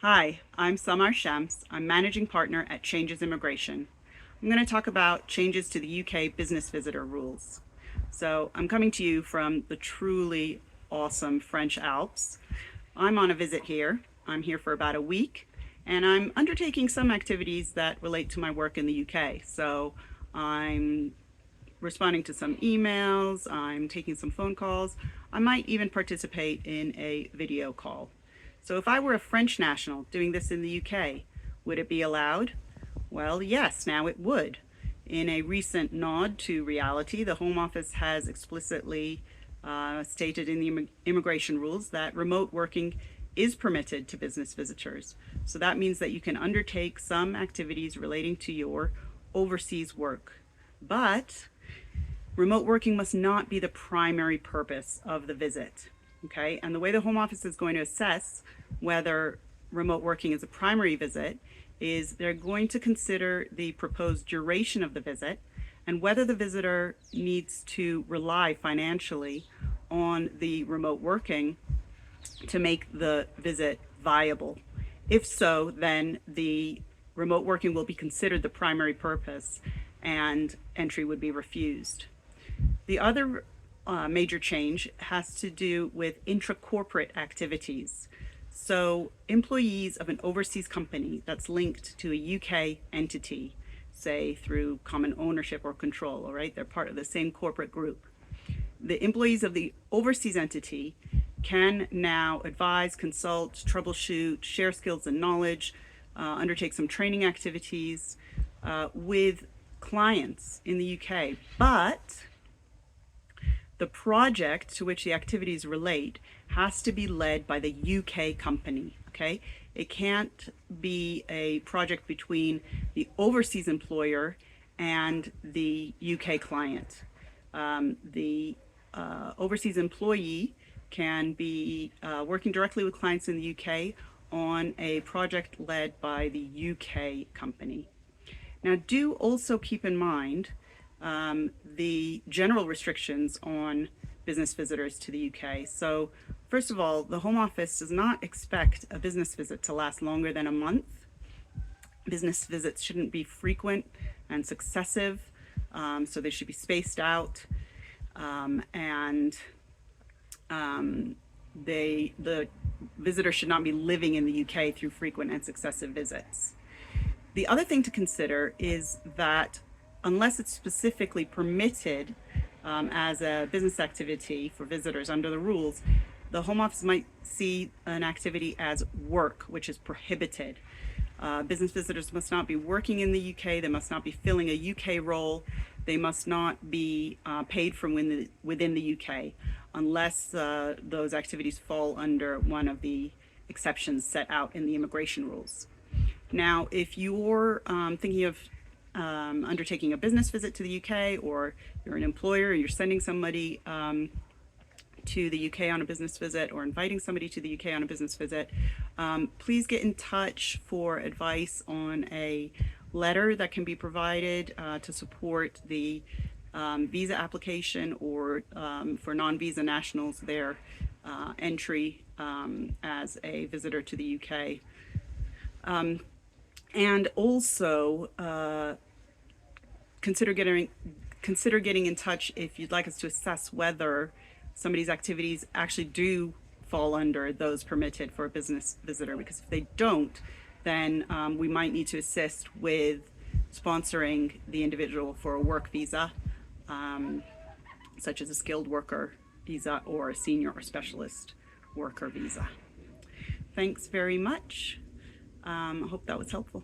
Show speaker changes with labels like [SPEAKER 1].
[SPEAKER 1] Hi, I'm Samar Shams. I'm managing partner at Changes Immigration. I'm going to talk about changes to the UK business visitor rules. So, I'm coming to you from the truly awesome French Alps. I'm on a visit here. I'm here for about a week, and I'm undertaking some activities that relate to my work in the UK. So, I'm responding to some emails, I'm taking some phone calls, I might even participate in a video call. So if I were a French national doing this in the UK, would it be allowed? Well, yes, now it would. In a recent nod to reality, the Home Office has explicitly stated in the immigration rules that remote working is permitted to business visitors. So that means that you can undertake some activities relating to your overseas work. But remote working must not be the primary purpose of the visit. Okay, and the way the Home Office is going to assess whether remote working is a primary visit is they're going to consider the proposed duration of the visit and whether the visitor needs to rely financially on the remote working to make the visit viable. If so, then the remote working will be considered the primary purpose and entry would be refused. The other major change has to do with intra-corporate activities. So employees of an overseas company that's linked to a UK entity, say through common ownership or control, all right, they're part of the same corporate group. The employees of the overseas entity can now advise, consult, troubleshoot, share skills and knowledge, undertake some training activities with clients in the UK. But the project to which the activities relate has to be led by the UK company, okay? It can't be a project between the overseas employer and the UK client. The overseas employee can be working directly with clients in the UK on a project led by the UK company. Now, do also keep in mind the general restrictions on business visitors to the UK. So, first of all, the Home Office does not expect a business visit to last longer than a month. Business visits shouldn't be frequent and successive, so they should be spaced out. And the visitor should not be living in the UK through frequent and successive visits. The other thing to consider is that unless it's specifically permitted as a business activity for visitors under the rules, the Home Office might see an activity as work, which is prohibited. Business visitors must not be working in the UK, they must not be filling a UK role, they must not be paid from within the UK unless those activities fall under one of the exceptions set out in the immigration rules. Now, if you're thinking of undertaking a business visit to the UK, or you're an employer and you're sending somebody to the UK on a business visit or inviting somebody to the UK on a business visit, please get in touch for advice on a letter that can be provided to support the visa application or for non-visa nationals their entry as a visitor to the UK. And also consider getting in touch if you'd like us to assess whether somebody's activities actually do fall under those permitted for a business visitor, because if they don't, then we might need to assist with sponsoring the individual for a work visa, such as a skilled worker visa or a senior or specialist worker visa. Thanks very much. I hope that was helpful.